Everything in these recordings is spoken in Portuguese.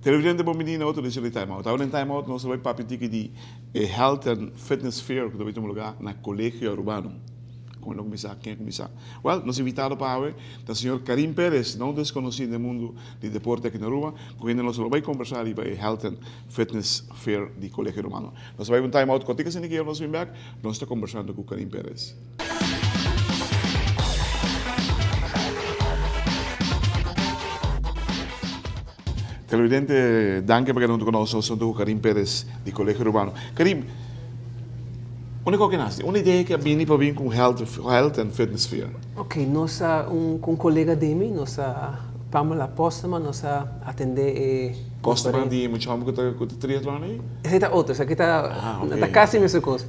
Televidente bom menino outro deixa ele time out. Agora em time out nós vamos para pedir de health and fitness fair que também um lugar na Colégio Urbano. Como começar, quem começar? Well, nós invitado para hoje o senhor Karim Pérez, não desconhecido no mundo de deporte aqui na Aruba, com quem nós vamos conversar sobre health and fitness fair de Colégio Urbano. Nós vamos time out contigo se ninguém nos vem back, nós estamos conversando com Karim Pérez. Televidente, danke per aver conosciuto, sono Karim Perez di Collegio Urbano. Karim, una cosa una idea che abbiamo per venire con health and fitness fair. Ok, nós com colega dele, nós Pamela Postma, nós atende Costa di diciamo che triathlon? Essa é outra, essa aqui está quase a mesma coisa.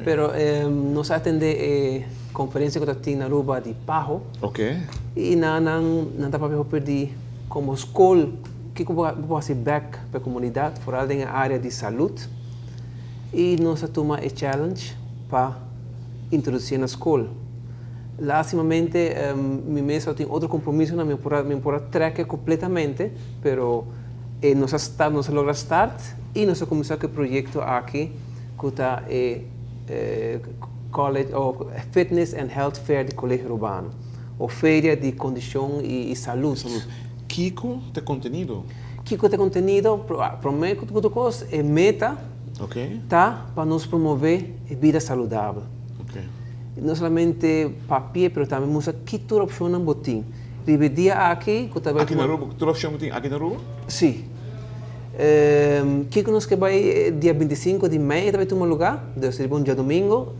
Pero nós atende conferência que tem na Aruba de Pajo. Ok. E não dá para perder como escola que pode fazer back para a comunidade, fora da área de saúde. E nós tomamos o challenge para introduzir na escola. Lastimamente, mesmo tem outro compromisso, não me pode trazer completamente, mas nós logramos start e nós começamos com o projeto aqui, que está College of Fitness and Health Fair de Colégio Urbano, ou feira de condição e saúde. Kiko de conteúdo. Kiko de conteúdo, prometo que tudo coisa é meta, tá, para nos promover a vida saudável. Okay. Não somente papel, mas também música que toda opção não botim. Dividia aqui, aqui na Aruba, toda opção botim aqui na Aruba? Sim. Kiko nos que vai dia 25 de maio, também tem um lugar, deve ser um dia domingo,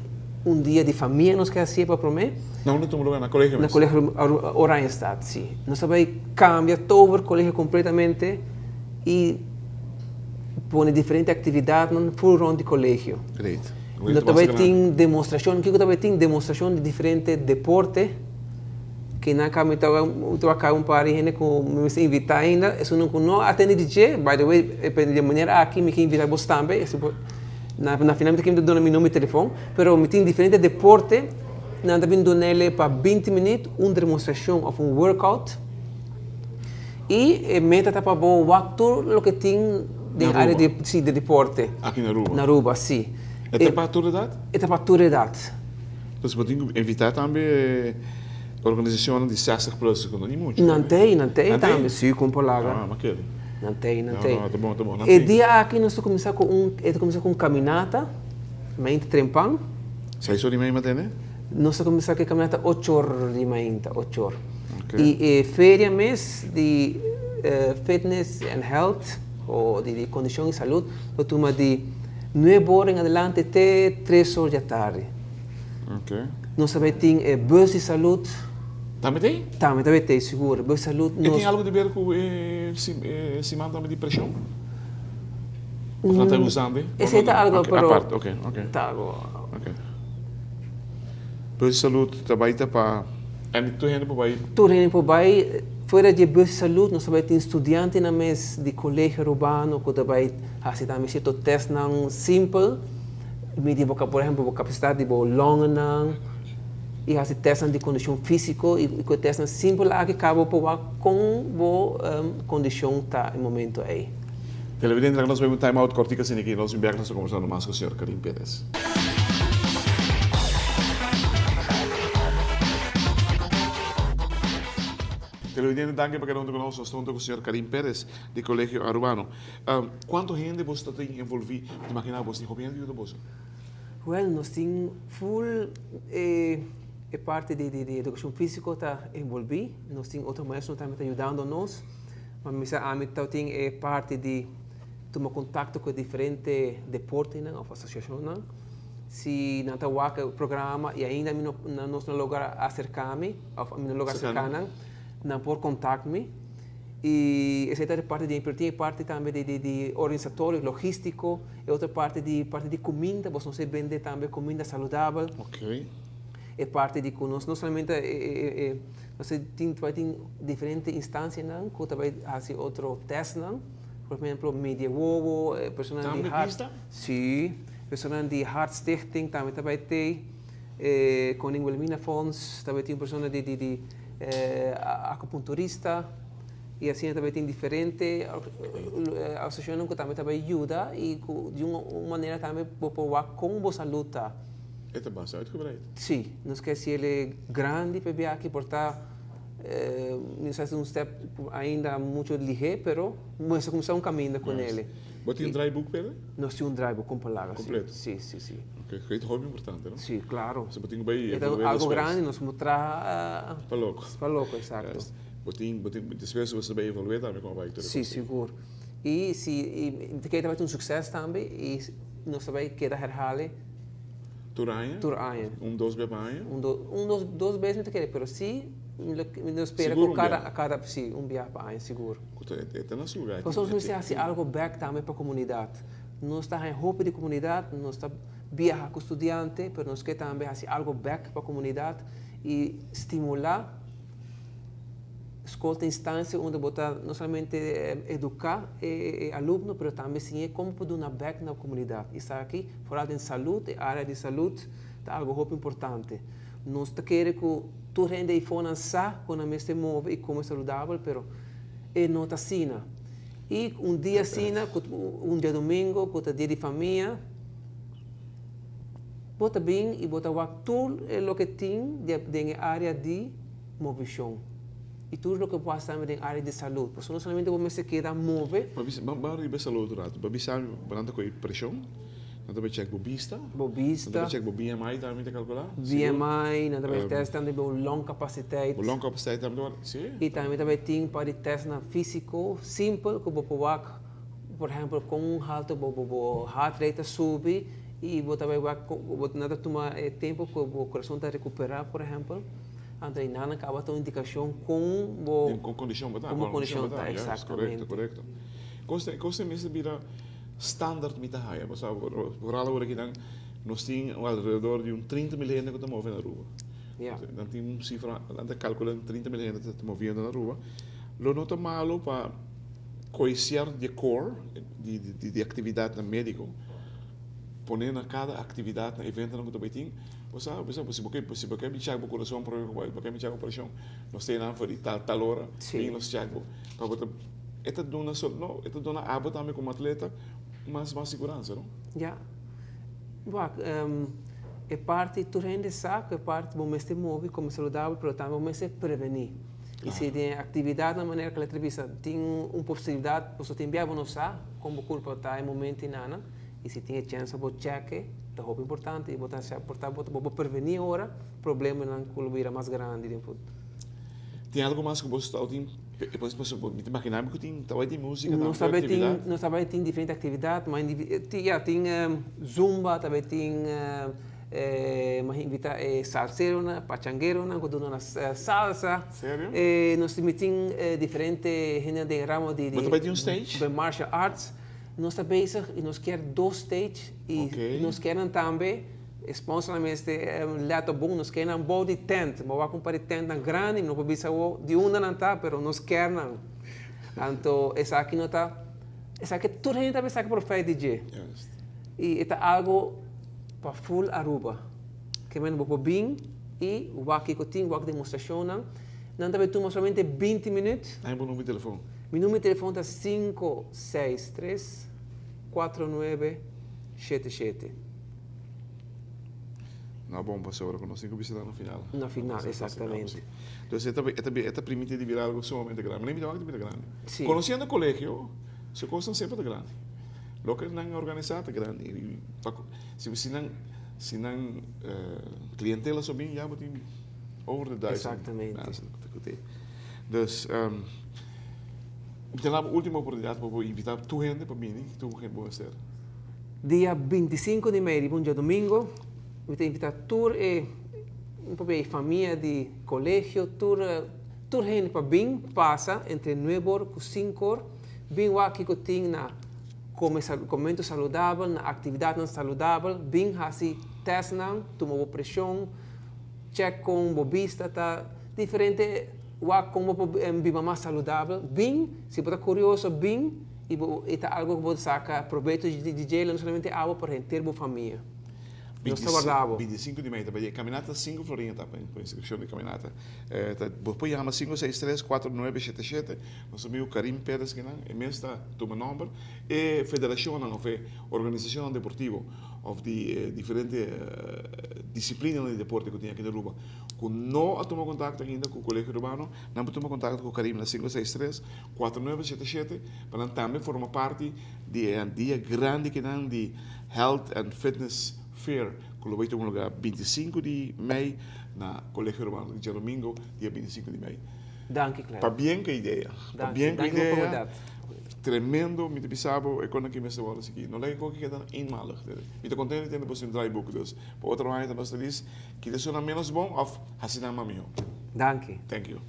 dia de família nos que assim para prometer. Não, não tem um lugar na colégio mesmo? Na colégio Oranjestad, sim. Nós vai cambiar todo o colégio completamente e põe diferentes atividades no full round de colégio. Great. Nós também tem demonstração, que também tem demonstração de diferentes deportes que na cama eu acabo um par de gente com me invitar ainda, isso não atende DJ, by the way, de maneira aqui me invitar você também, na finalmente que me dá meu nome e telefone, mas me tem diferentes deportes, nada bem donele para 20 minutos uma demonstração ou workout e meta tá para bom tudo o que tem na área de deporte. Aqui na Aruba? Na Aruba, sim. É para toda idade? É para toda idade. Então, você pode invitar também organizações de 60 plus, que não é muito. Não tem também, sim, com polaga. Ah, mas que? Não tem. Tá bom. E dia aqui nós começamos com caminhada, mente trempão. 6 horas e meia, matene? Nós começamos com caminhada 8 horas de manhã, 8 horas. Okay. E feira mês de fitness and health, ou de condição e saúde, eu tomo de 9 horas em adelante até 3 horas da tarde. Ok. Nós também temos bus de saúde. Também tem? Também tem, seguro. Bus de saúde. E tem algo a ver com cimento também de pressão? Ou não está usando? Esse é algo, pero... A parte, ok. Tá algo. Ok. Bus de saúde também está para... E tu indo para o Bahia? Tu indo para o Bahia. Fora de bus de saúde, nós também temos estudantes na mesa de colégio urbano, que também fazem também certo teste simples. Por exemplo, a capacidade de longa e fazem teste de condição física e que teste simples lá que acaba com a condição tá no momento aí. Televidente, nós vamos time out cortica sem aqui, nós vamos conversando mais com o senhor Karim Pérez. Televidente, danke por estar conosco. Estou com o senhor Karim Pérez, de Colégio Urbano. Quanto gente você tem envolvido? Te imaginas, você tem jovem de você? Well, nós temos full parte de educação física está envolvida. Nós temos outros maestros que estão ajudando nós. Mas a mim tem parte de tomar contato com diferentes deportes ou associações. Se não está o programa e ainda não nos lugar acercar-me, no lugar cercano, não por contato-me. E essa é parte de emprego, parte também de organizatório, logístico, e outra parte de comida, você vende também comida saudável. Ok. é parte de conosco, não somente nós temos diferentes instâncias, não, que também fazem outro teste, não. Por exemplo, media wowo, pessoas de heart, sim, pessoas de hartstichting também tem, Koning Wilhelmina Fonds, também tem pessoas de acupunturista, e assim também tem diferentes associações que também ajuda e de uma maneira também para como você luta. É bastante uitgebreid. Sim, não esquece ele é grande para aqui portar não sei se um step ainda muito ligeiro, mas começar um caminho com ele. Você tem um draaiboek para ele? Nós temos um draaiboek com palavras. Completo? Sim, sim, sim. Ok, que é muito importante, não? Sim, claro. Você tem bem então, algo grande, nós mostrar para louco. Para louco, exato. Depois você vai evoluir também com a bike. Sim, seguro. E se quer ter um sucesso também, e nós também quer herhalen. Tour-Aien? Dois vezes aien? Dois vezes não quer, mas sim, nós espera que cada sim, viagem para Aien, seguro. É nosso lugar. Nós vamos fazer algo back também para a comunidade. Nós estamos em roupa de comunidade, nós estamos viajar com estudantes, mas nós queremos também fazer algo back para a comunidade e estimular escola instância onde botar não somente educar aluno, mas também sim como poder dar back na comunidade. Isso aqui, fora em saúde, área de saúde, é algo muito importante. Nós queremos que tu rende e finança quando a se move e como é saudável, mas é não está assim. E dia assim, dia domingo, que é dia de família, bota bem e bota tudo o que tem na área de movição. E tudo o que pode estar na área de saúde. Porque não somente você se queda mover. Mas ir saúde durante. Mas sabe, quando com pressão, não também check bobista. Bobista. Não check BMI também te calcular. BMI, não também testa também long capaciteit. Long capaciteit também, sim. E também tem para testar físico simples que você pode, por exemplo, com alto, heart rate sube e você vai tomar tempo que o coração está recuperar, por exemplo. Então, não acaba a indicação com condição como condição está, exatamente. Correto. Você mesmo vira standard mit der Haie. Por algo que nós temos alrededor de 30 mil gente que está movendo na rua. Então, tem cifra, calculando 30 mil gente que está movendo na rua. Lo nota malo para conhecer de core, de atividade no médico, poner na cada atividade, na evento que também tem. Você porque me chega o coração porque me chega o pressão, nós temos para tal hora, e nós chega para botar dona aba também como atleta, mas mais segurança, não? Já. É parte tu rende saco, é parte bom se move como saudável, mas também bom se prevenir. E se tem atividade na maneira que a entrevista tem uma possibilidade, você tem bem não sabe como o corpo está em momento e nada, e se tem chance de cheque é muito importante e botar se aportar para prevenir agora problema não colher mais grande depois. Tem algo mais que você está ouvindo? Depois você me imaginar que tem talvez de música, nós também tem diferentes atividades, mas tem zumba, também tem mas invita salseiro, pachangueiro, quando dona salsa. Sério? Nós também tem diferentes gêneros de ramo de mas também tem stage? De martial arts. Nós estamos bezig e nós queremos 2 stages e nós queremos também sponsoramente lato bom nós queremos body tent, mas vamos comprar tent grande, não podemos de uma não tá, mas nós queremos. Então essa aqui não tá, essa aqui tudo a gente também sabe por fé DJ. E é algo para full Aruba, que men vou bem e o aqui que tem, o demonstração não também toma somente 20 minutos. Aí meu número de telefone. Meu número de telefone é 563-4977. Não, bom, pastor, que nós temos que visitar no final. No final, exatamente. Então, esta permite de virar algo sumamente grande. Mas não é muito grande. Sim. Conhecendo o colégio, se coisas sempre de grande. Lo que não é organizado grande. Se não clientela só bem, já tem over the 1000. Exatamente. Dus, tem a última oportunidade para invitar tu gente para mim, tu gente boa ser. Dia 25 de maio, bom dia domingo, eu te invitar tour e a família de colégio, tour gente para bem passa entre 9 horas e 5 horas, bem aqui que tem na comento saudável, na atividade não saudável, bem assim teste não, toma pressão, check com bobista, tá diferente, como viva mais saudável. Bem, se você é curioso, bem, e tá algo que você saca proveito de DJ, não somente água para ter boa família. Não está guardado. 25 de maio, para caminhata 5 florinha, tá, para inscrição de caminata. Depois chama 563-4977, nosso amigo Karim Pérez, que é mesmo toma número, e federação, não, foi organização deportiva, of de diferentes disciplinas de deporte que tinha aqui na Aruba. Com não tomar contato ainda com o colégio urbano, não tomar contato com o Karim na 563-4977, para também formar parte de dia grande que não de Health and Fitness Fair, que vai ter um lugar 25 de maio na Colégio Urbano de domingo, dia 25 de maio. Danke, claro. Para bem que ideia. Para bem que ideia. Tremendo, me pensava, quando que me estava aqui. Não é que queda eenmalig. Me estou contente de ter um draaiboek dus. Por outra maneira, nós diz que isso não é menos bom, of assim não é meu. Danke. Thank you.